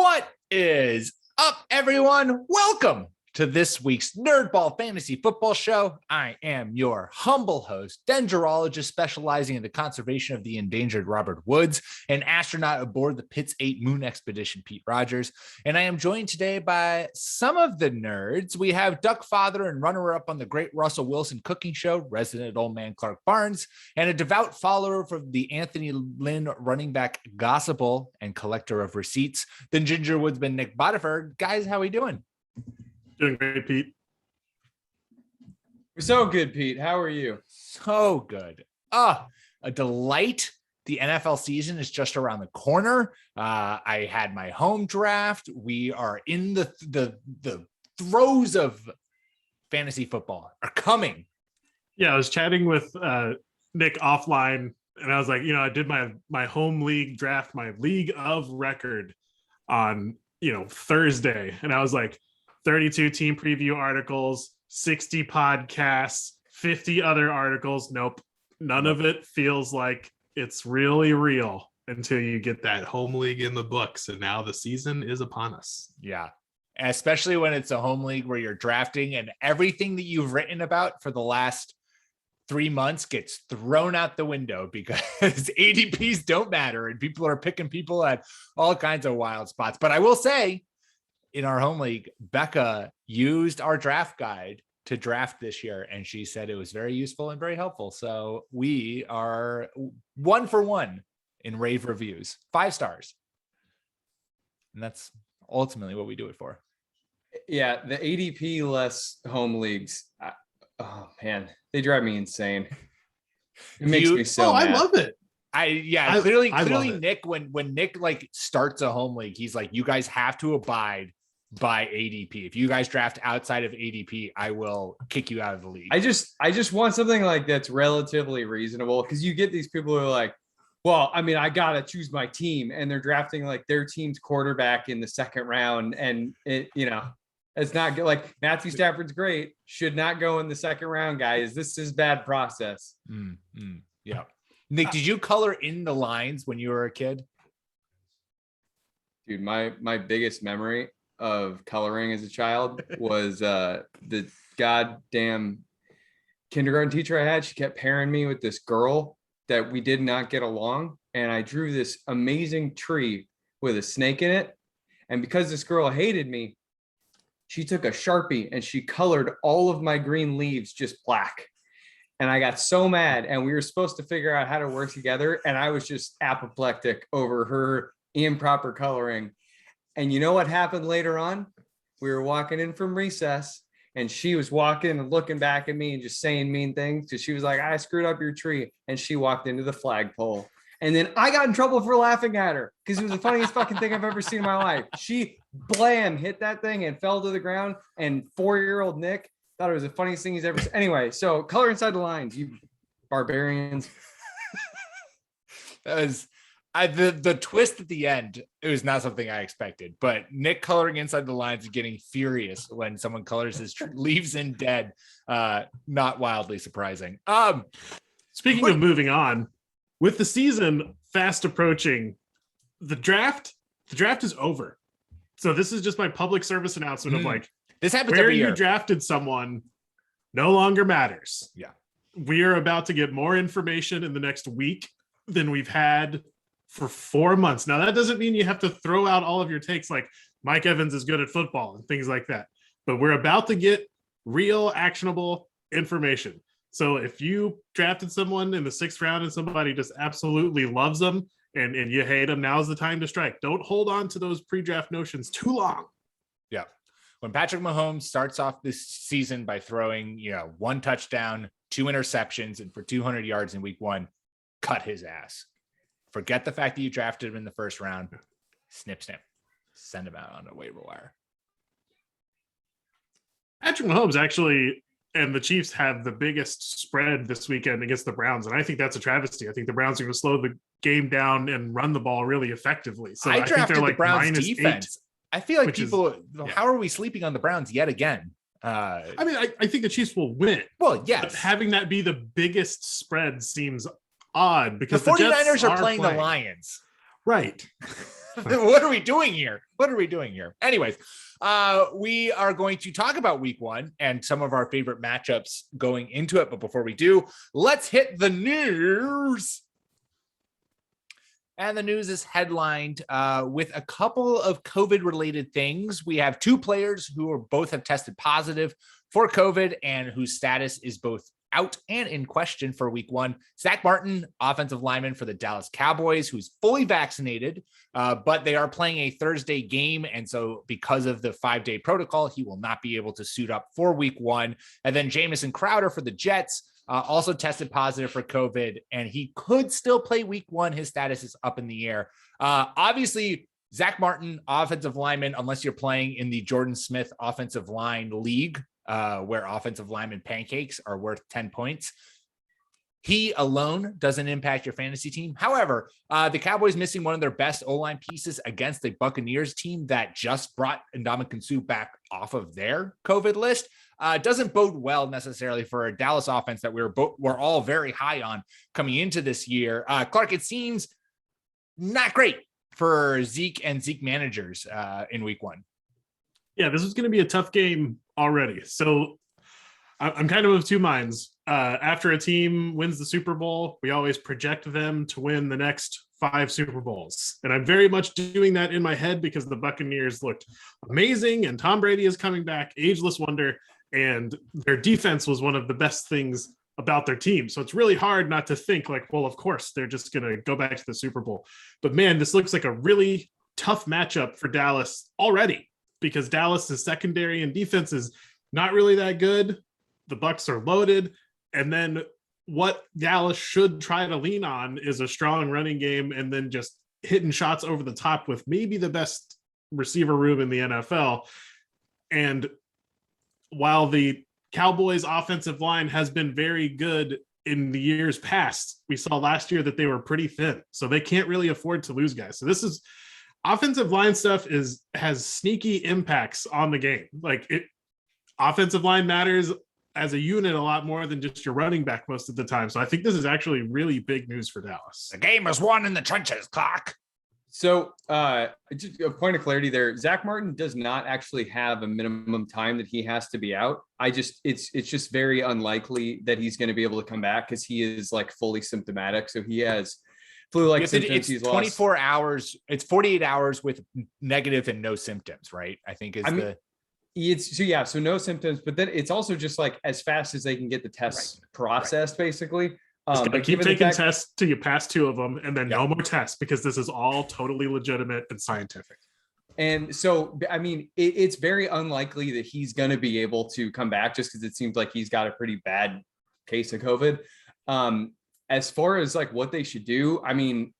What is up, everyone? Welcome to this week's NerdBall Fantasy Football Show. I am your humble host, dendrologist specializing in the conservation of the endangered Robert Woods, an astronaut aboard the Pitts 8 Moon Expedition, Pete Rogers. And I am joined today by some of the nerds. We have duck father and runner-up on the Great Russell Wilson Cooking Show, resident old man Clark Barnes, and a devout follower of the Anthony Lynn running back gospel and collector of receipts, the Ginger Woodsman Nick Botiford. Guys, how are we doing? Doing great, Pete. We're so good, Pete. How are you? So good. A delight. The NFL season is just around the corner. I had my home draft. We are in the throes of fantasy football are coming. Yeah, I was chatting with Nick offline, and I was like, I did my home league draft, my league of record on Thursday, and I was like, 32 team preview articles, 60 podcasts, 50 other articles. Nope. None of it feels like it's really real until you get that home league in the books. And now the season is upon us. Yeah. Especially when it's a home league where you're drafting and everything that you've written about for the last 3 months gets thrown out the window because ADPs don't matter and people are picking people at all kinds of wild spots. But I will say, in our home league, Becca used our draft guide to draft this year, and she said it was very useful and very helpful. So we are 1 for 1 in rave reviews, 5 stars. And that's ultimately what we do it for. Yeah, the ADP less home leagues. Oh man, they drive me insane. It makes me so mad. I love it. Clearly Nick, when Nick like starts a home league, he's like, you guys have to abide by ADP. If you guys draft outside of ADP, I will kick you out of the league. I just want something like that's relatively reasonable, because you get these people who are like, well, I mean, I gotta choose my team, and they're drafting like their team's quarterback in the second round, and it's not good. Like Matthew Stafford's great, should not go in the second round, guys. This is bad process. Yeah. Nick, did you color in the lines when you were a kid? Dude, my biggest memory of coloring as a child was the goddamn kindergarten teacher I had. She kept pairing me with this girl that we did not get along, and I drew this amazing tree with a snake in it. And because this girl hated me, she took a Sharpie and she colored all of my green leaves just black. And I got so mad, and we were supposed to figure out how to work together, and I was just apoplectic over her improper coloring. And you know what happened later on? We were walking in from recess, and she was walking and looking back at me and just saying mean things, because she was like, I screwed up your tree. And she walked into the flagpole. And then I got in trouble for laughing at her, because it was the funniest fucking thing I've ever seen in my life. She blam hit that thing and fell to the ground, and 4-year-old Nick thought it was the funniest thing he's ever seen. Anyway, so color inside the lines, you barbarians. That was the twist at the end. It was not something I expected, but Nick coloring inside the lines and getting furious when someone colors his leaves in dead. Not wildly surprising. Speaking of moving on, with the season fast approaching, the draft is over. So this is just my public service announcement of like, this happens where every year. You drafted someone no longer matters. Yeah. We are about to get more information in the next week than we've had for 4 months. Now, that doesn't mean you have to throw out all of your takes like Mike Evans is good at football and things like that. But we're about to get real actionable information. So if you drafted someone in the 6th round and somebody just absolutely loves them and you hate them, now's the time to strike. Don't hold on to those pre-draft notions too long. Yeah. When Patrick Mahomes starts off this season by throwing, 1 touchdown, 2 interceptions, and for 200 yards in week 1, cut his ass. Forget the fact that you drafted him in the 1st round. Snip, send him out on a waiver wire. Patrick Mahomes actually and the Chiefs have the biggest spread this weekend against the Browns, and I think that's a travesty. I think the Browns are going to slow the game down and run the ball really effectively. So I think they're like the Browns defense. -8. I feel like how are we sleeping on the Browns yet again? I think the Chiefs will win. Well, yes. But having that be the biggest spread seems odd because the 49ers Jets are playing the Lions. Right. What are we doing here? Anyways, we are going to talk about week 1 and some of our favorite matchups going into it. But before we do, let's hit the news. And the news is headlined with a couple of COVID-related things. We have 2 players who are both have tested positive for COVID and whose status is both out and in question for week 1. Zack Martin, offensive lineman for the Dallas Cowboys, who's fully vaccinated, but they are playing a Thursday game. And so because of the 5-day protocol, he will not be able to suit up for week 1. And then Jamison Crowder for the Jets, also tested positive for COVID, and he could still play week 1. His status is up in the air. Obviously, Zack Martin, offensive lineman, unless you're playing in the Jordan Smith offensive line league, where offensive lineman pancakes are worth 10 points. He alone doesn't impact your fantasy team. However, the Cowboys missing one of their best O-line pieces against the Buccaneers team that just brought Ndamukong Suh back off of their COVID list doesn't bode well necessarily for a Dallas offense that we're all very high on coming into this year. Clark, it seems not great for Zeke and Zeke managers in week 1. Yeah, this is going to be a tough game already. So I'm kind of 2 minds. After a team wins the Super Bowl, we always project them to win the next 5 Super Bowls. And I'm very much doing that in my head because the Buccaneers looked amazing and Tom Brady is coming back, ageless wonder, and their defense was one of the best things about their team. So it's really hard not to think like, well, of course, they're just going to go back to the Super Bowl. But man, this looks like a really tough matchup for Dallas already, because Dallas's secondary and defense is not really that good. The Bucs are loaded. And then what Dallas should try to lean on is a strong running game and then just hitting shots over the top with maybe the best receiver room in the NFL. And while the Cowboys offensive line has been very good in the years past, we saw last year that they were pretty thin. So they can't really afford to lose guys. So this is offensive line stuff has sneaky impacts on the game. Like offensive line matters as a unit a lot more than just your running back most of the time. So I think this is actually really big news for Dallas. The game is won in the trenches, Clark. So just a point of clarity there. Zack Martin does not actually have a minimum time that he has to be out. It's just very unlikely that he's going to be able to come back because he is like fully symptomatic. So he has flu-like symptoms. It's 24 hours. It's 48 hours with negative and no symptoms, right? I think so no symptoms, but then it's also just like as fast as they can get the tests processed, basically. But keep taking tests till you pass 2 of them, and then no more tests, because this is all totally legitimate and scientific. And so, I mean, it's very unlikely that he's going to be able to come back just because it seems like he's got a pretty bad case of COVID. As far as like what they should do, I mean,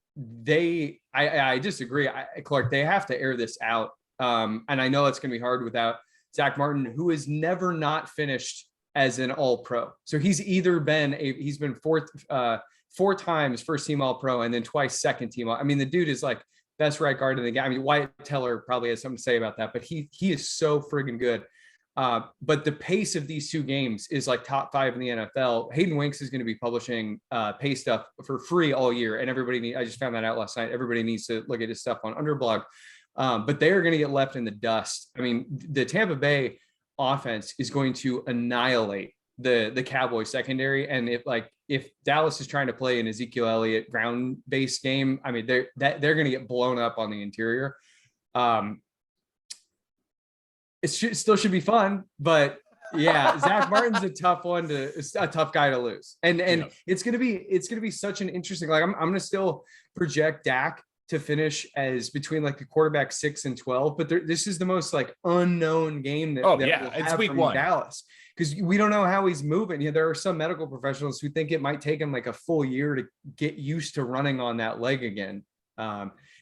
I disagree. Clark, they have to air this out. And I know it's going to be hard without Zack Martin, who is never not finished as an All-Pro. So he's been 4 times first team All-Pro and then twice second team. I mean, the dude is like best right guard in the game. I mean, Wyatt Teller probably has something to say about that, but he is so friggin' good. But the pace of these 2 games is like top 5 in the NFL. Hayden Winks is going to be publishing pace stuff for free all year. And I just found that out last night. Everybody needs to look at his stuff on Underblog. But they are going to get left in the dust. I mean, the Tampa Bay offense is going to annihilate the Cowboys secondary. And if Dallas is trying to play an Ezekiel Elliott ground-based game, I mean, they're going to get blown up on the interior. Still should be fun, but yeah, Zack Martin's a tough guy to lose. And it's going to be such an interesting, like I'm going to still project Dak to finish as between like the quarterback 6 and 12, but this is the most like unknown game that it's week 1 Dallas, because we don't know how he's moving. There are some medical professionals who think it might take him like a full year to get used to running on that leg again.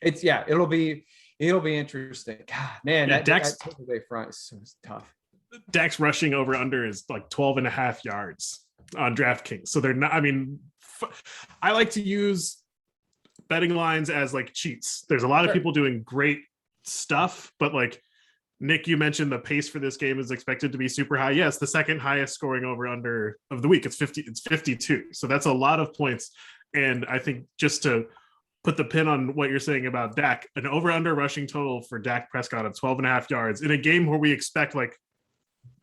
It'll be interesting. God, man, that Tampa Bay front is so tough. Dak's rushing over under is like 12.5 yards on DraftKings. So they're not, I mean, I like to use betting lines as like cheats. There's a lot of people doing great stuff, but like Nick, you mentioned the pace for this game is expected to be super high. Yes, the second highest scoring over under of the week. It's 52. So that's a lot of points. And I think just to put the pin on what you're saying about Dak. An over-under rushing total for Dak Prescott of 12.5 yards in a game where we expect like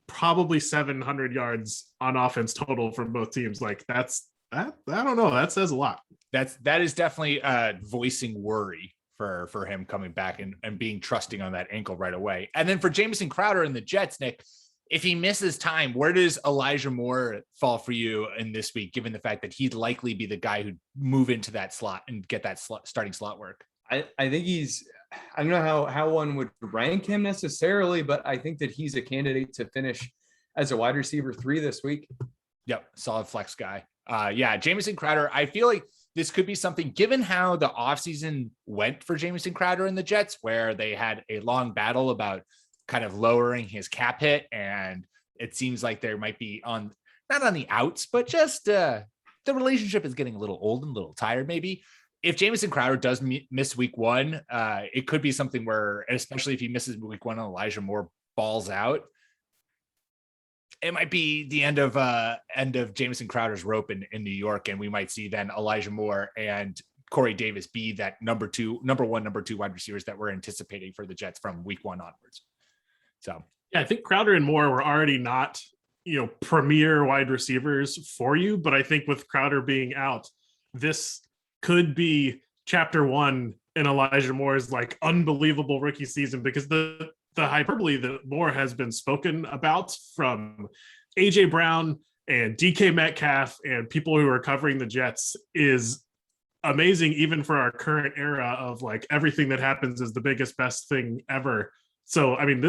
probably 700 yards on offense total from both teams. Like that's that. I don't know. That says a lot. That is definitely voicing worry for him coming back and being trusting on that ankle right away. And then for Jamison Crowder and the Jets, Nick, if he misses time, where does Elijah Moore fall for you in this week, given the fact that he'd likely be the guy who'd move into that slot and get that starting slot work? I think I don't know how one would rank him necessarily, but I think that he's a candidate to finish as a wide receiver 3 this week. Yep. Solid flex guy. Jamison Crowder, I feel like this could be something, given how the offseason went for Jamison Crowder and the Jets, where they had a long battle about kind of lowering his cap hit. And it seems like there might be not on the outs, but just the relationship is getting a little old and a little tired. Maybe if Jamison Crowder does miss week 1, it could be something where, especially if he misses week 1 and Elijah Moore balls out, it might be the end of Jamison Crowder's rope in New York. And we might see then Elijah Moore and Corey Davis be that number 2 wide receivers that we're anticipating for the Jets from week 1 onwards. So, yeah, I think Crowder and Moore were already not, premier wide receivers for you. But I think with Crowder being out, this could be chapter 1 in Elijah Moore's like unbelievable rookie season, because the hyperbole that Moore has been spoken about from AJ Brown and DK Metcalf and people who are covering the Jets is amazing, even for our current era of like everything that happens is the biggest, best thing ever. So, I mean,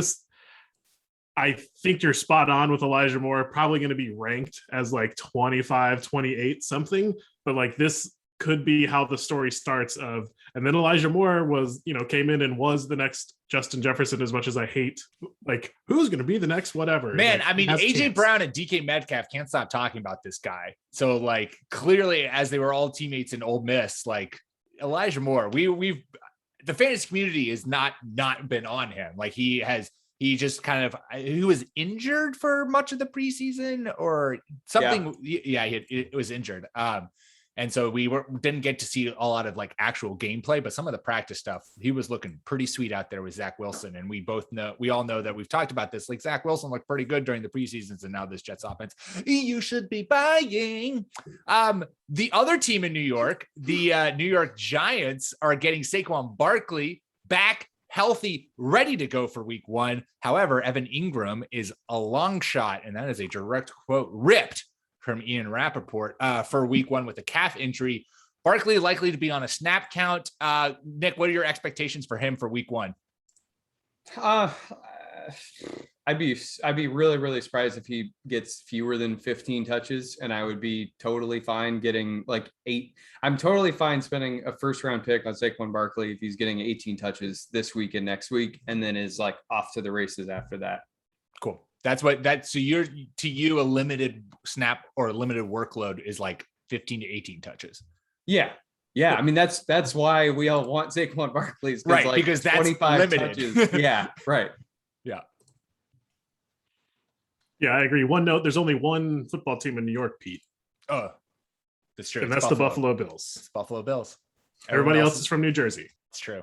I think you're spot on with Elijah Moore, probably going to be ranked as like 25, 28 something, but like this could be how the story starts and then Elijah Moore was, came in and was the next Justin Jefferson, as much as I hate, like, who's going to be the next whatever. Man, like, I mean, AJ Brown and DK Metcalf can't stop talking about this guy. So like clearly as they were all teammates in Ole Miss, like Elijah Moore, we've the fantasy community has not been on him. Like he just kind of, he was injured for much of the preseason or something. Yeah, it was injured. And so we didn't get to see a lot of like actual gameplay, but some of the practice stuff, he was looking pretty sweet out there with Zach Wilson. And we all know that we've talked about this. Like Zach Wilson looked pretty good during the preseasons, and now this Jets offense, you should be buying. The other team in New York, the New York Giants, are getting Saquon Barkley back healthy, ready to go for week 1. However, Evan Ingram is a long shot, and that is a direct quote ripped from Ian Rappaport for week 1 with a calf injury. Barkley likely to be on a snap count. Nick, what are your expectations for him for week 1? I'd be really, really surprised if he gets fewer than 15 touches, and I would be totally fine getting like 8. I'm totally fine spending a first round pick on Saquon Barkley if he's getting 18 touches this week and next week, and then is like off to the races after that. Cool. So to you, a limited snap or a limited workload is like 15 to 18 touches. Yeah. I mean, that's why we all want Saquon Barkley, right? Like because that's 25 limited. Touches. Yeah. Right. Yeah. Yeah, I agree. One note: there's only one football team in New York, Pete. Oh, that's true. And that's the Buffalo Bills. It's Buffalo Bills. Everybody else is from New Jersey. It's true.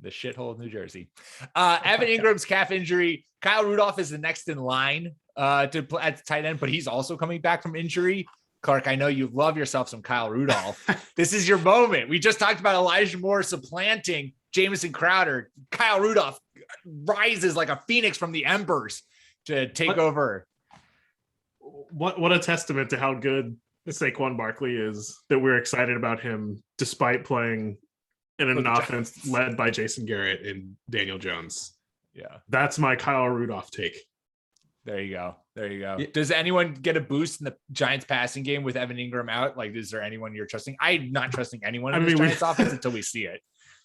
The shithole of New Jersey. Evan Ingram's calf injury. Kyle Rudolph is the next in line to play at tight end, but he's also coming back from injury. Clark, I know you love yourself some Kyle Rudolph. This is your moment. We just talked about Elijah Moore supplanting Jamison Crowder. Kyle Rudolph rises like a phoenix from the embers to take over. What a testament to how good Saquon Barkley is, that we're excited about him despite playing in an offense led by Jason Garrett and Daniel Jones. Yeah. That's my Kyle Rudolph take. There you go. Yeah. Does anyone get a boost in the Giants passing game with Evan Ingram out? Like, is there anyone you're trusting? I'm not trusting anyone in the Giants offense until we see it.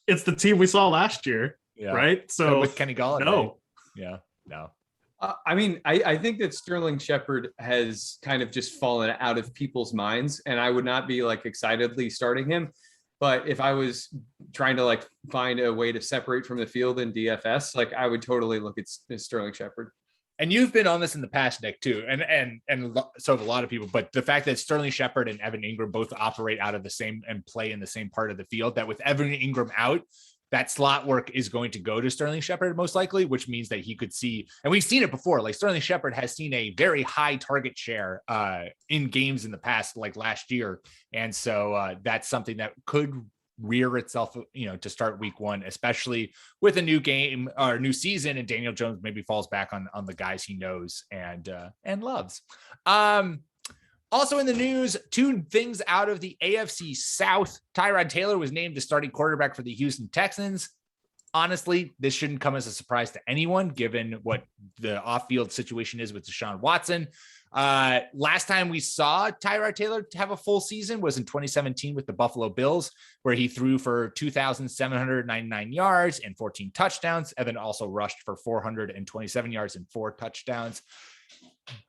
It's the team we saw last year, right? So with Kenny Galladay. No. Yeah, no. I mean, I think that Sterling Shepard has kind of just fallen out of people's minds, and I would not be like excitedly starting him. But if I was trying to like find a way to separate from the field in DFS, like I would totally look at Sterling Shepard. And you've been on this in the past, Nick, too, and so have a lot of people. But the fact that Sterling Shepard and Evan Ingram both operate out of the same and play in the same part of the field, that with Evan Ingram out, that slot work is going to go to Sterling Shepard most likely, which means that he could see, and we've seen it before, like Sterling Shepard has seen a very high target share in games in the past, like last year. And so that's something that could rear itself, to start week one, especially with a new game or new season, and Daniel Jones maybe falls back on the guys he knows and loves. Also in the news, two things out of the AFC South. Tyrod Taylor was named the starting quarterback for the Houston Texans. Honestly, this shouldn't come as a surprise to anyone, given what the off-field situation is with Deshaun Watson. Last time we saw Tyrod Taylor have a full season was in 2017 with the Buffalo Bills, where he threw for 2,799 yards and 14 touchdowns, and then also rushed for 427 yards and 4 touchdowns.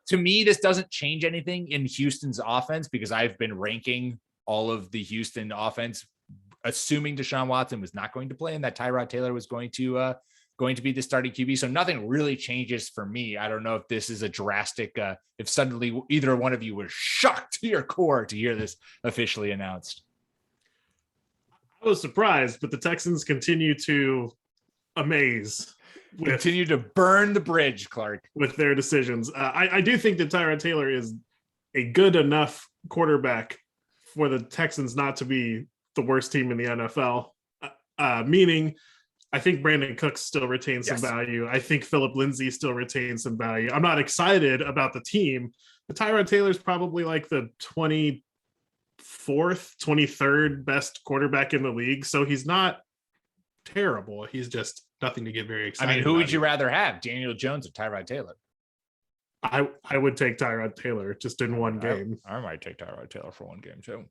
To me, this doesn't change anything in Houston's offense, because I've been ranking all of the Houston offense, assuming Deshaun Watson was not going to play and that Tyrod Taylor was going to be the starting QB. So nothing really changes for me. I don't know if this is a drastic, if suddenly either one of you was shocked to your core to hear this officially announced. I was surprised, but the Texans continue to amaze. Continue to burn the bridge, Clark, with their decisions. I do think that Tyrod Taylor is a good enough quarterback for the Texans not to be the worst team in the NFL. Meaning, I think Brandon Cooks still retains some value. I think Phillip Lindsay still retains some value. I'm not excited about the team, but Tyrod Taylor's probably like the 24th, 23rd best quarterback in the league. So he's not terrible. He's just nothing to get very excited about. Who would you rather have, Daniel Jones or Tyrod Taylor? I would take Tyrod Taylor just in one game. I might take Tyrod Taylor for one game too.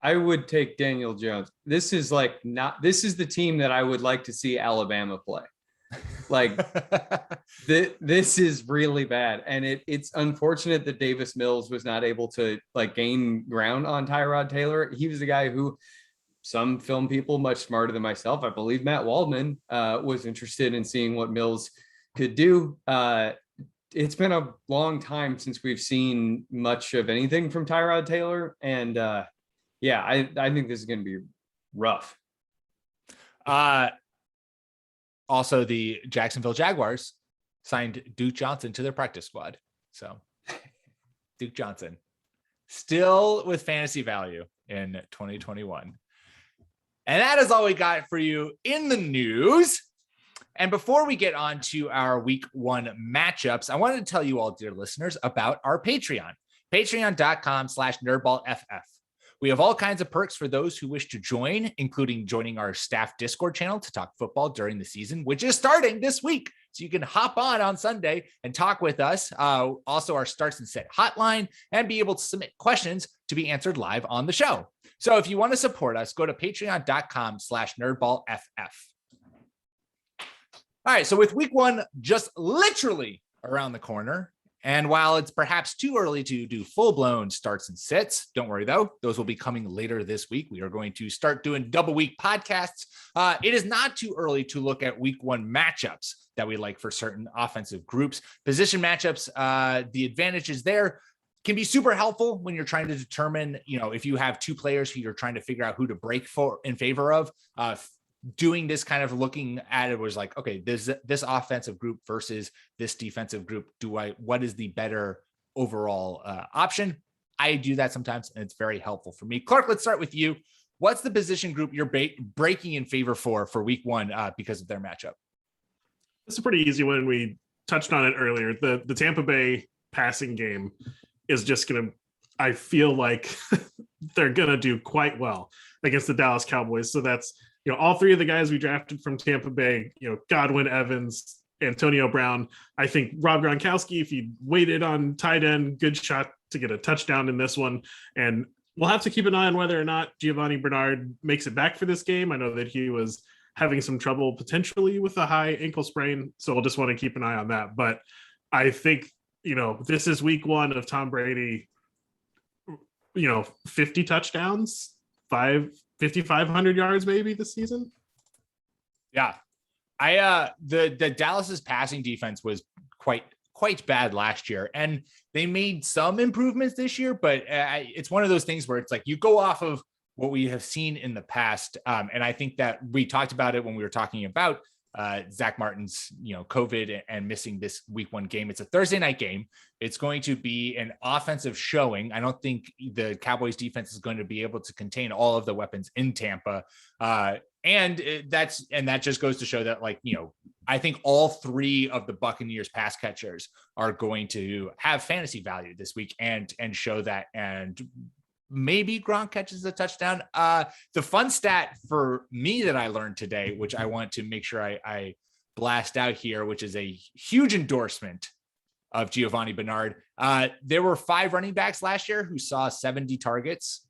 I would take Daniel Jones. This is the team that I would like to see Alabama play. Like this is really bad. And it's unfortunate that Davis Mills was not able to gain ground on Tyrod Taylor. He was the guy who some film people much smarter than myself, I believe Matt Waldman, was interested in seeing what Mills could do. It's been a long time since we've seen much of anything from Tyrod Taylor. And I think this is going to be rough. Also, the Jacksonville Jaguars signed Duke Johnson to their practice squad. So Duke Johnson still with fantasy value in 2021. And that is all we got for you in the news. And before we get on to our week one matchups, I wanted to tell you all, dear listeners, about our Patreon, patreon.com/nerdballff. We have all kinds of perks for those who wish to join, including joining our staff Discord channel to talk football during the season, which is starting this week. So you can hop on Sunday and talk with us. Also, our Starts and Set hotline, and be able to submit questions to be answered live on the show. So if you want to support us, go to patreon.com/nerdballff. All right. So with week one just literally around the corner, and while it's perhaps too early to do full-blown starts and sits, don't worry, though. Those will be coming later this week. We are going to start doing double week podcasts. It is not too early to look at week one matchups that we like for certain offensive groups. Position matchups, the advantages there can be super helpful when you're trying to determine, if you have two players who you're trying to figure out who to break for in favor of. Doing this kind of looking at it was like, okay, this offensive group versus this defensive group. What is the better overall option? I do that sometimes, and it's very helpful for me. Clark, let's start with you. What's the position group you're breaking in favor for week one because of their matchup? It's a pretty easy one. We touched on it earlier. The Tampa Bay passing game is just going to, I feel like they're going to do quite well against the Dallas Cowboys. So that's, all three of the guys we drafted from Tampa Bay, Godwin, Evans, Antonio Brown. I think Rob Gronkowski, if he waited on tight end, good shot to get a touchdown in this one. And we'll have to keep an eye on whether or not Giovanni Bernard makes it back for this game. I know that he was having some trouble potentially with a high ankle sprain. So we'll just want to keep an eye on that. But I think, this is week one of Tom Brady, 50 touchdowns, 5,500 yards maybe this season. Yeah. The Dallas's passing defense was quite quite bad last year, and they made some improvements this year, but it's one of those things where it's like you go off of what we have seen in the past. And I think that we talked about it when we were talking about Zack Martin's, COVID and missing this week 1 game. It's a Thursday night game. It's going to be an offensive showing. I don't think the Cowboys defense is going to be able to contain all of the weapons in Tampa. And that just goes to show that, I think all 3 of the Buccaneers pass catchers are going to have fantasy value this week and show that. And maybe Gronk catches a touchdown. The fun stat for me that I learned today, which I want to make sure I blast out here, which is a huge endorsement of Giovanni Bernard. There were 5 running backs last year who saw 70 targets,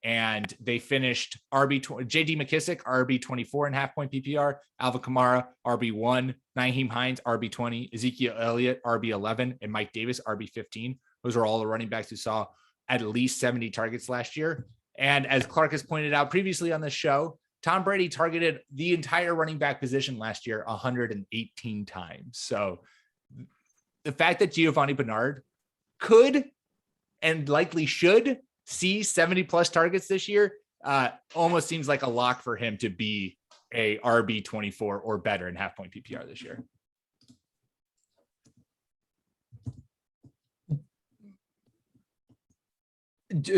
and they finished JD McKissick, RB 24 and half point PPR, Alvin Kamara, RB 1, Nyheim Hines, RB 20, Ezekiel Elliott, RB 11, and Mike Davis, RB 15. Those are all the running backs who saw at least 70 targets last year. And as Clark has pointed out previously on the show, Tom Brady targeted the entire running back position last year 118 times. So the fact that Giovanni Bernard could and likely should see 70 plus targets this year almost seems like a lock for him to be a RB 24 or better in half point PPR this year.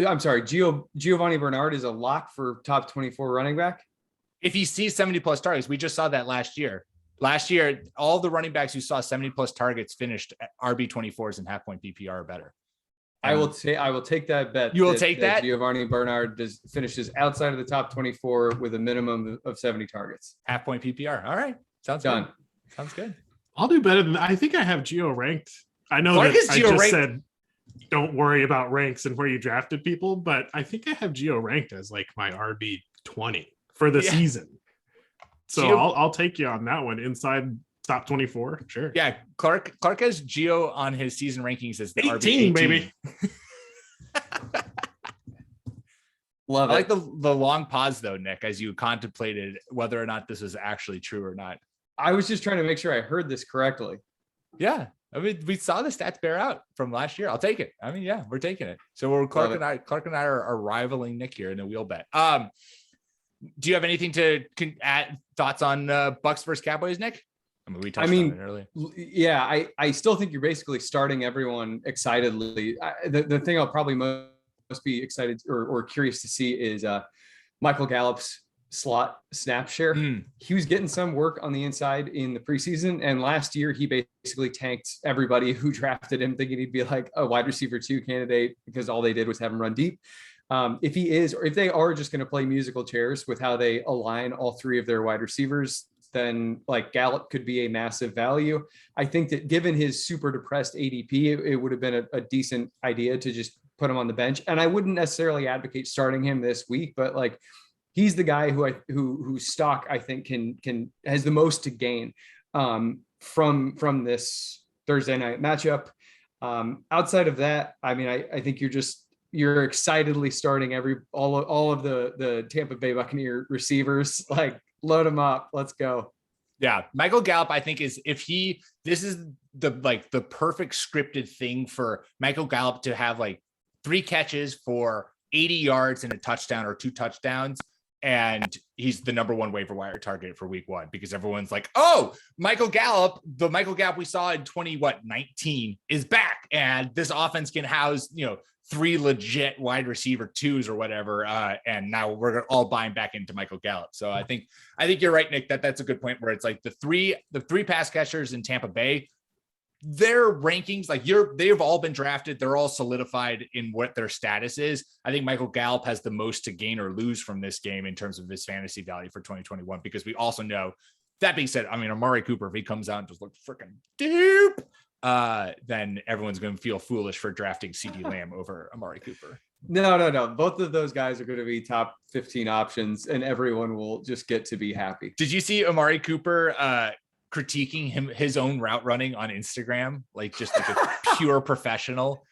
I'm sorry, Giovanni Bernard is a lock for top 24 running back? If he sees 70 plus targets, we just saw that last year. Last year, all the running backs who saw 70 plus targets finished RB 24s and half point PPR or better. I will take that bet. You will take that? Giovanni Bernard finishes outside of the top 24 with a minimum of 70 targets. Half point PPR. All right. Sounds done. Good. Sounds good. I'll do better than that. I think I have Gio ranked. I know Clark that I just ranked. said don't worry about ranks and where you drafted people, but I think I have Gio ranked as like my RB 20 for the season. So Gio, I'll take you on that one inside top 24. Sure. Yeah. Clark has Gio on his season rankings as the 18, RB 18. baby. Love it. I like the long pause though, Nick, as you contemplated whether or not this was actually true or not. I was just trying to make sure I heard this correctly. Yeah. I mean, we saw the stats bear out from last year. I'll take it. I mean, yeah, we're taking it. So Clark and I are rivaling Nick here in a wheel bet. Do you have anything to add thoughts on Bucs versus Cowboys, Nick? I mean, we touched on it earlier. Yeah, I still think you're basically starting everyone excitedly. The thing I'll probably most be excited or curious to see is Michael Gallup's slot snap share. He was getting some work on the inside in the preseason, and last year he basically tanked everybody who drafted him, thinking he'd be like a wide receiver 2 candidate because all they did was have him run deep. If he is, or if they are just going to play musical chairs with how they align all 3 of their wide receivers, then like Gallup could be a massive value. I think that given his super depressed ADP, it would have been a decent idea to just put him on the bench. And I wouldn't necessarily advocate starting him this week, but like he's the guy whose stock I think has the most to gain from this Thursday night matchup. Outside of that, I mean, I think you're excitedly starting all of the Tampa Bay Buccaneer receivers. Like, load them up. Let's go. Yeah. Michael Gallup, I think this is the perfect scripted thing for Michael Gallup to have like 3 catches for 80 yards and a touchdown or 2 touchdowns. And he's the number 1 waiver wire target for week 1 because everyone's like, oh, Michael Gallup, the Michael Gallup we saw in 2019 is back. And this offense can house, 3 legit wide receiver 2s or whatever. And now we're all buying back into Michael Gallup. So I think you're right, Nick, that's a good point where it's like the three pass catchers in Tampa Bay, their rankings, like they've all been drafted. They're all solidified in what their status is. I think Michael Gallup has the most to gain or lose from this game in terms of his fantasy value for 2021, because we also know, that being said, I mean, Amari Cooper, if he comes out and just looks freaking deep, then everyone's going to feel foolish for drafting CeeDee Lamb over Amari Cooper. No. Both of those guys are going to be top 15 options and everyone will just get to be happy. Did you see Amari Cooper, critiquing his own route running on Instagram, like just like a pure professional?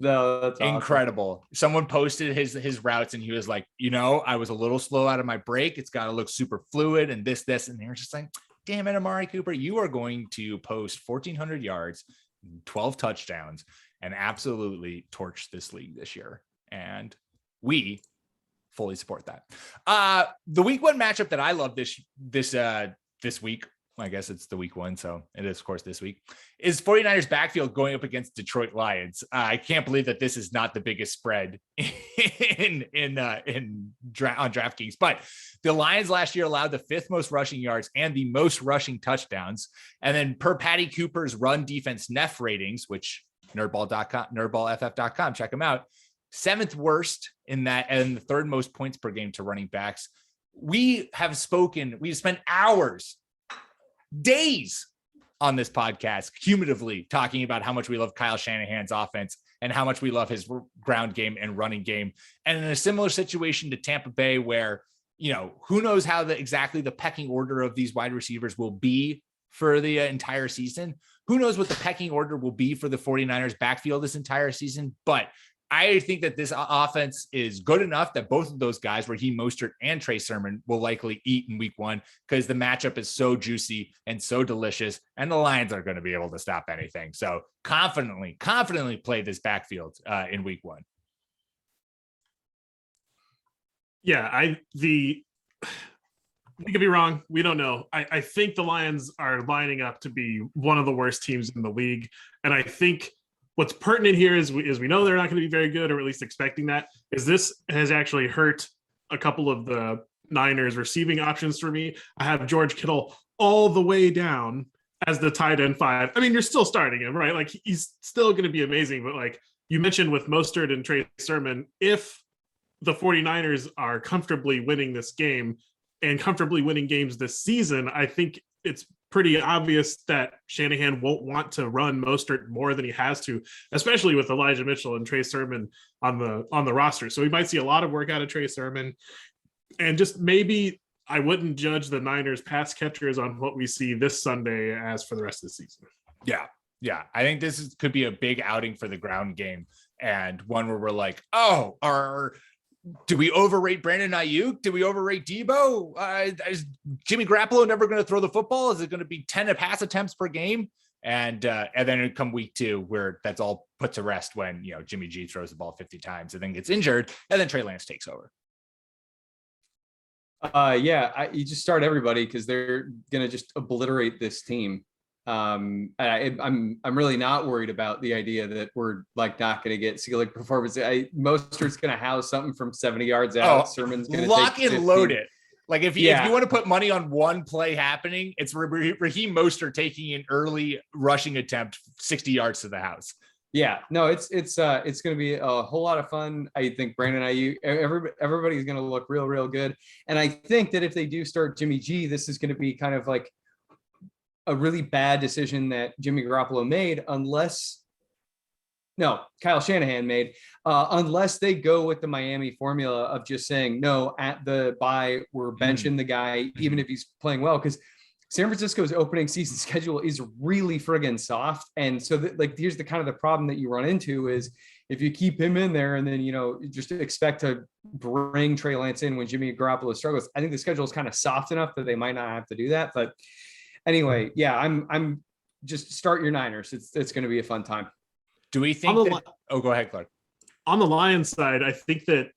No, that's incredible. Awesome. Someone posted his routes and he was like, I was a little slow out of my break. It's got to look super fluid and this, and they were just like, damn it, Amari Cooper, you are going to post 1,400 yards 12 touchdowns, and absolutely torched this league this year. And we fully support that. The week 1 matchup that I love this week, I guess it's the week 1, so it is, of course, this week, is 49ers backfield going up against Detroit Lions. I can't believe that this is not the biggest spread on DraftKings, but the Lions last year allowed the 5th most rushing yards and the most rushing touchdowns. And then per Patty Cooper's run defense NEF ratings, which nerdballff.com, check them out, 7th worst in that, and the 3rd most points per game to running backs. We spent hours, days on this podcast cumulatively talking about how much we love Kyle Shanahan's offense and how much we love his ground game and running game. And in a similar situation to Tampa Bay, where, who knows how exactly the pecking order of these wide receivers will be for the entire season. Who knows what the pecking order will be for the 49ers backfield this entire season. But I think that this offense is good enough that both of those guys, Raheem Mostert and Trey Sermon, will likely eat in week 1 because the matchup is so juicy and so delicious, and the Lions are going to be able to stop anything. So confidently play this backfield in week 1. Yeah, we could be wrong. We don't know. I think the Lions are lining up to be one of the worst teams in the league, and I think what's pertinent here is we know they're not going to be very good, or at least expecting that, is this has actually hurt a couple of the Niners receiving options for me. I have George Kittle all the way down as the tight end 5. I mean, you're still starting him, right? Like, he's still going to be amazing. But like you mentioned with Mostert and Trey Sermon, if the 49ers are comfortably winning this game and comfortably winning games this season, I think it's pretty obvious that Shanahan won't want to run Mostert more than he has to, especially with Elijah Mitchell and Trey Sermon on the roster. So we might see a lot of work out of Trey Sermon, and just maybe I wouldn't judge the Niners pass catchers on what we see this Sunday as for the rest of the season. Yeah. I think this could be a big outing for the ground game, and one where we're like, do we overrate Brandon Ayuk? Do we overrate Debo? Is Jimmy Garoppolo never going to throw the football? Is it going to be 10 pass attempts per game? And then it come week 2 where that's all put to rest when, Jimmy G throws the ball 50 times and then gets injured, and then Trey Lance takes over. You just start everybody because they're going to just obliterate this team. I'm really not worried about the idea that we're like not going to get ceiling performance. Mostert's going to house something from 70 yards out. Sermon's going to lock and load it. Like if you want to put money on one play happening, it's Raheem Mostert taking an early rushing attempt 60 yards to the house. Yeah, no, it's going to be a whole lot of fun. I think Brandon Ayuk, everybody's going to look real good. And I think that if they do start Jimmy G, this is going to be kind of like a really bad decision that Jimmy Garoppolo made, Kyle Shanahan made, unless they go with the Miami formula of just saying, no, at the bye, we're benching the guy, even if he's playing well, because San Francisco's opening season schedule is really friggin' soft. And so here's the kind of the problem that you run into is if you keep him in there and then, just expect to bring Trey Lance in when Jimmy Garoppolo struggles, I think the schedule is kind of soft enough that they might not have to do that. But anyway, yeah, I'm just start your Niners. It's going to be a fun time. Do we think go ahead, Clark. On the Lions side, I think that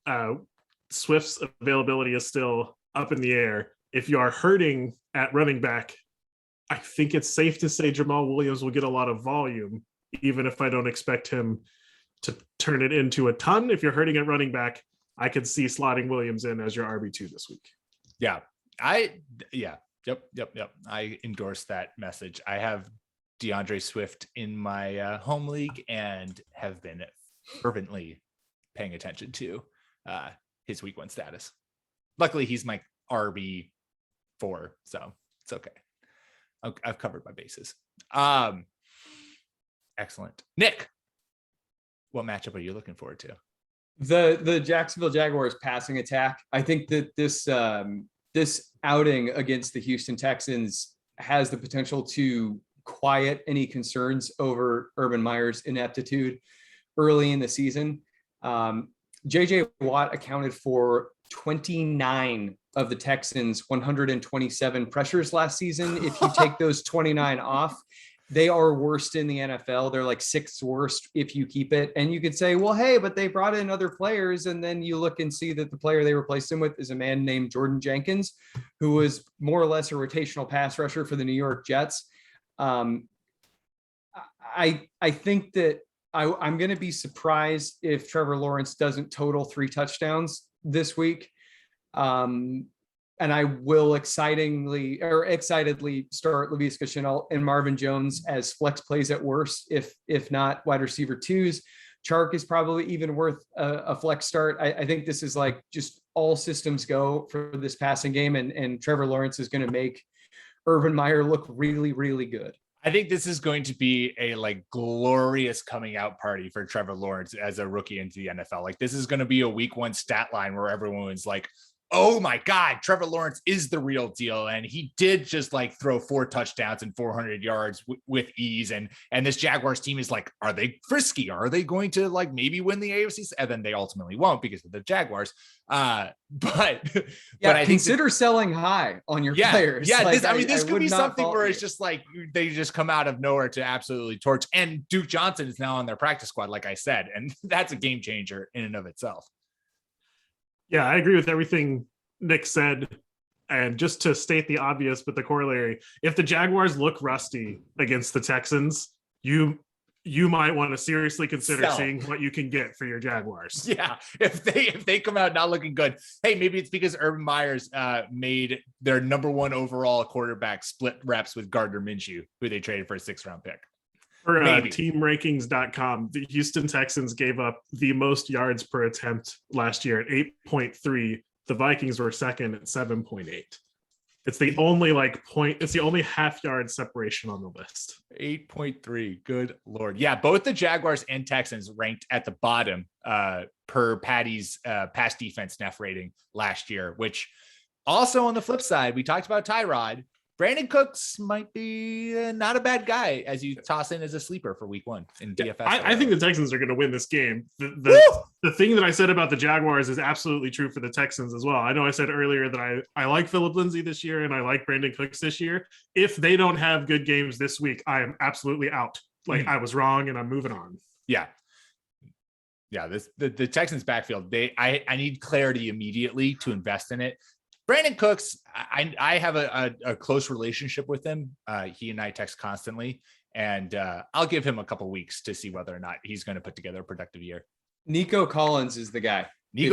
Swift's availability is still up in the air. If you are hurting at running back, I think it's safe to say Jamal Williams will get a lot of volume, even if I don't expect him to turn it into a ton. If you're hurting at running back, I could see slotting Williams in as your RB2 this week. Yeah. Yep. I endorse that message. I have DeAndre Swift in my home league and have been fervently paying attention to his week 1 status. Luckily, he's my RB4, so it's okay. I've covered my bases. Excellent. Nick, what matchup are you looking forward to? The Jacksonville Jaguars passing attack. I think that this outing against the Houston Texans has the potential to quiet any concerns over Urban Meyer's ineptitude early in the season. JJ Watt accounted for 29 of the Texans' 127 pressures last season. If you take those 29 off, they are worst in the NFL. They're like sixth worst if you keep it. And you could say, well, hey, but they brought in other players. And then you look and see that the player they replaced him with is a man named Jordan Jenkins, who was more or less a rotational pass rusher for the New York Jets. I think that I'm going to be surprised if Trevor Lawrence doesn't total 3 touchdowns this week. And I will excitedly start Laviska Shenault and Marvin Jones as flex plays at worst, if not wide receiver 2s. Chark is probably even worth a flex start. I think this is like just all systems go for this passing game, and Trevor Lawrence is going to make Urban Meyer look really, really good. I think this is going to be a like glorious coming out party for Trevor Lawrence as a rookie into the NFL. Like this is going to be a week 1 stat line where everyone's like, oh my God, Trevor Lawrence is the real deal. And he did just like throw 4 touchdowns and 400 yards with ease. And this Jaguars team is like, are they frisky? Are they going to like maybe win the AFC? And then they ultimately won't because of the Jaguars. But I consider selling high on your players. Yeah. Like, this could be something where it's just like, they just come out of nowhere to absolutely torch. And Duke Johnson is now on their practice squad, like I said, and that's a game changer in and of itself. Yeah, I agree with everything Nick said. And just to state the obvious, but the corollary, if the Jaguars look rusty against the Texans, you might want to seriously consider seeing what you can get for your Jaguars. Yeah, if they come out not looking good, hey, maybe it's because Urban Meyer's made their number 1 overall quarterback split reps with Gardner Minshew, who they traded for a 6th-round pick. For teamrankings.com, the Houston Texans gave up the most yards per attempt last year at 8.3. The Vikings were second at 7.8. It's the only it's the only half yard separation on the list. 8.3. Good Lord. Yeah, both the Jaguars and Texans ranked at the bottom per Patty's pass defense NEF rating last year, which also on the flip side, we talked about Tyrod. Brandon Cooks might be not a bad guy as you toss in as a sleeper for week 1 in DFS. I think the Texans are going to win this game. The thing that I said about the Jaguars is absolutely true for the Texans as well. I know I said earlier that I like Phillip Lindsay this year and I like Brandon Cooks this year. If they don't have good games this week, I am absolutely out. I was wrong and I'm moving on. Yeah. Yeah. The Texans backfield, I need clarity immediately to invest in it. Brandon Cooks, I have a close relationship with him. He and I text constantly, and I'll give him a couple weeks to see whether or not he's going to put together a productive year. Nico Collins is the guy.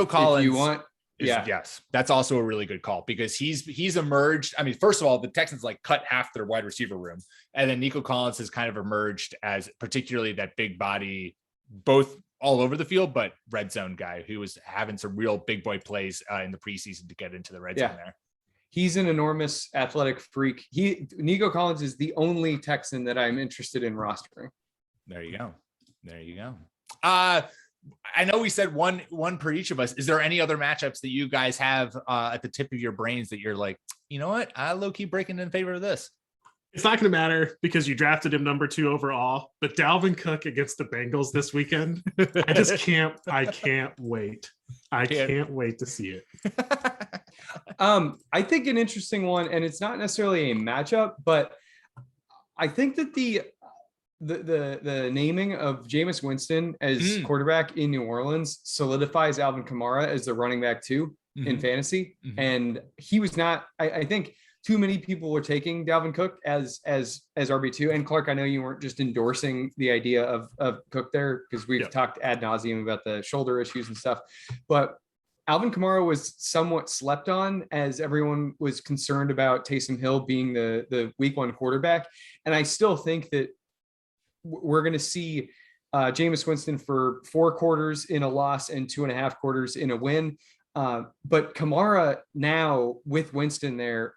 Collins, if you want, yes, that's also a really good call because he's emerged. I mean, first of all, the Texans like cut half their wide receiver room, and then Nico Collins has kind of emerged as particularly that big body, both all over the field, but red zone guy who was having some real big boy plays in the preseason to get into the red zone there. He's an enormous athletic freak. Nico Collins is the only Texan that I'm interested in rostering. There you go. I know we said one per each of us. Is there any other matchups that you guys have at the tip of your brains that you're like, you know what? I low key breaking in favor of this. It's not going to matter because you drafted him number 2 overall, but Dalvin Cook against the Bengals this weekend, I can't wait. I can't wait to see it. I think an interesting one, and it's not necessarily a matchup, but I think that the naming of Jameis Winston as quarterback in New Orleans solidifies Alvin Kamara as the running back 2 in fantasy. And he was not, I think, too many people were taking Dalvin Cook as RB2. And Clark, I know you weren't just endorsing the idea of Cook there because we've talked ad nauseum about the shoulder issues and stuff. But Alvin Kamara was somewhat slept on as everyone was concerned about Taysom Hill being the week 1 quarterback. And I still think that we're going to see Jameis Winston for 4 quarters in a loss and 2.5 quarters in a win. But Kamara now with Winston there,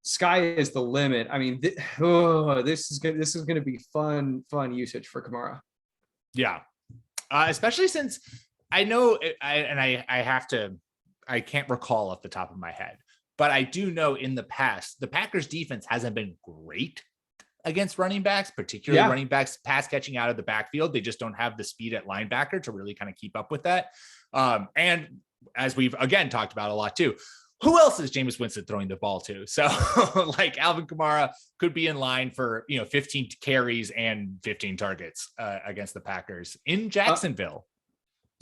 sky is the limit. I mean, this is going to be fun usage for Kamara. Yeah, especially since I know I can't recall off the top of my head, but I do know in the past the Packers defense hasn't been great against running backs, particularly running backs pass catching out of the backfield. They just don't have the speed at linebacker to really kind of keep up with that. And as we've again talked about a lot too, who else is Jameis Winston throwing the ball to? So like Alvin Kamara could be in line for, 15 carries and 15 targets against the Packers in Jacksonville.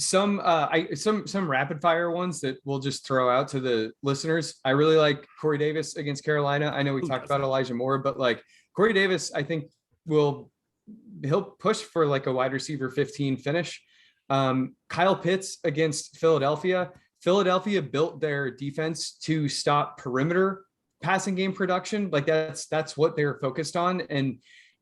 Some rapid fire ones that we'll just throw out to the listeners. I really like Corey Davis against Carolina. I know we talked about Elijah Moore, but like Corey Davis, I think he'll push for like a wide receiver 15 finish. Kyle Pitts against Philadelphia. Philadelphia built their defense to stop perimeter passing game production. Like that's what they're focused on. And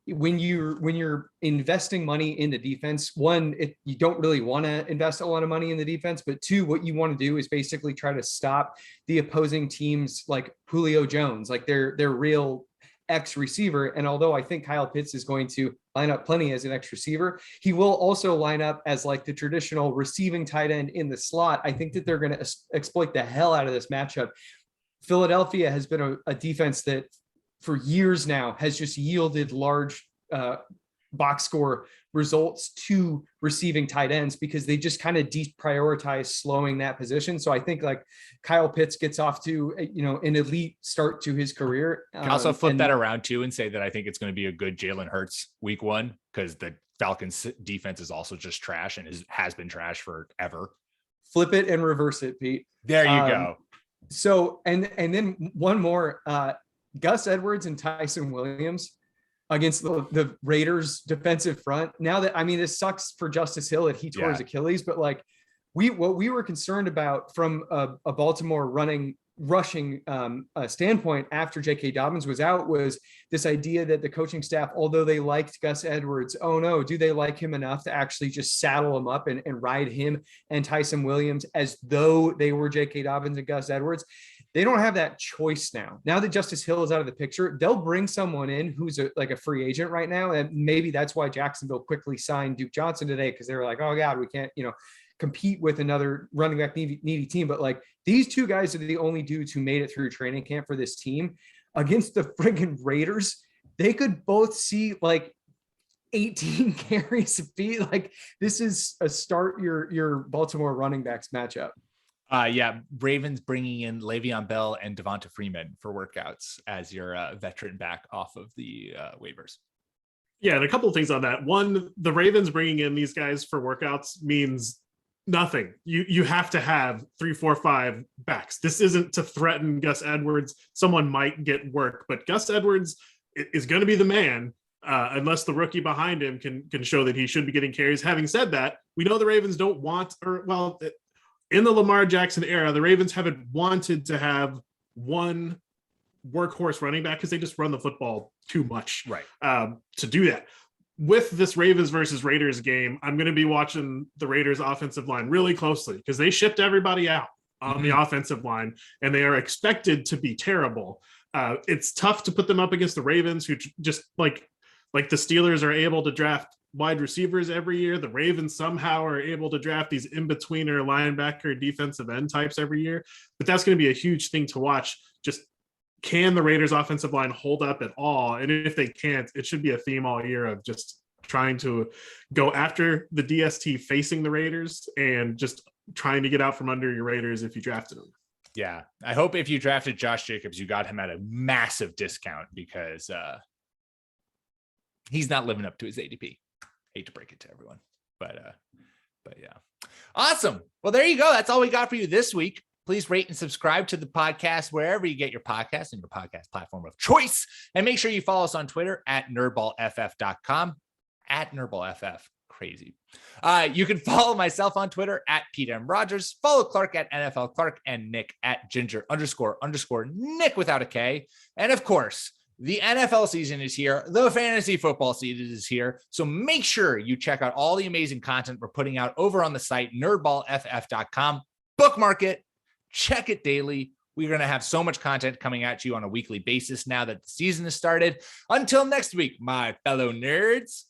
when you're investing money in the defense, one, you don't really want to invest a lot of money in the defense, but two, what you want to do is basically try to stop the opposing teams like Julio Jones, like their real X receiver. And although I think Kyle Pitts is going to line up plenty as an X receiver, he will also line up as like the traditional receiving tight end in the slot. I think that they're going to exploit the hell out of this matchup. Philadelphia has been a defense that for years now has just yielded large box score results to receiving tight ends because they just kind of deprioritize slowing that position. So I think like Kyle Pitts gets off to, an elite start to his career. Can also flip that around too and say that I think it's going to be a good Jalen Hurts week 1 because the Falcons defense is also just trash and has been trash forever. Flip it and reverse it, Pete. There you go. So, and then one more, Gus Edwards and Tyson Williams against the Raiders defensive front. Now that, this sucks for Justice Hill that he tore his Achilles, but like what we were concerned about from a Baltimore rushing standpoint after J.K. Dobbins was out was this idea that the coaching staff, although they liked Gus Edwards, oh no, do they like him enough to actually just saddle him up and ride him and Tyson Williams as though they were J.K. Dobbins and Gus Edwards? They don't have that choice now. Now that Justice Hill is out of the picture, they'll bring someone in who's like a free agent right now. And maybe that's why Jacksonville quickly signed Duke Johnson today, because they were like, oh God, we can't, compete with another running back needy team. But like these two guys are the only dudes who made it through training camp for this team against the friggin' Raiders. They could both see like 18 carries of feet. Like this is a start your Baltimore running backs matchup. Ravens bringing in Le'Veon Bell and Devonta Freeman for workouts as your veteran back off of the waivers. Yeah, and a couple of things on that. One, the Ravens bringing in these guys for workouts means nothing. You have to have 3, 4, 5 backs. This isn't to threaten Gus Edwards. Someone might get work, but Gus Edwards is going to be the man unless the rookie behind him can show that he should be getting carries. Having said that, we know the Ravens don't want, in the Lamar Jackson era, the Ravens haven't wanted to have one workhorse running back because they just run the football too much to do that. With this Ravens versus Raiders game, I'm going to be watching the Raiders offensive line really closely because they shipped everybody out on the offensive line and they are expected to be terrible. It's tough to put them up against the Ravens, who just like the Steelers are able to draft wide receivers every year. The Ravens somehow are able to draft these in-betweener linebacker defensive end types every year. But that's going to be a huge thing to watch. Just can the Raiders offensive line hold up at all? And if they can't, it should be a theme all year of just trying to go after the DST facing the Raiders and just trying to get out from under your Raiders if you drafted them. Yeah. I hope if you drafted Josh Jacobs, you got him at a massive discount because he's not living up to his ADP. Hate to break it to everyone, but yeah. Awesome. Well, there you go. That's all we got for you this week. Please rate and subscribe to the podcast wherever you get your podcasts and your podcast platform of choice. And make sure you follow us on Twitter at nerdballff.com, at nerdballff. Crazy. You can follow myself on Twitter at Pete M. Rogers. Follow Clark at NFL Clark and Nick at Ginger__Nick without a K. And of course, the NFL season is here. The fantasy football season is here. So make sure you check out all the amazing content we're putting out over on the site, nerdballff.com. Bookmark it. Check it daily. We're going to have so much content coming at you on a weekly basis now that the season has started. Until next week, my fellow nerds.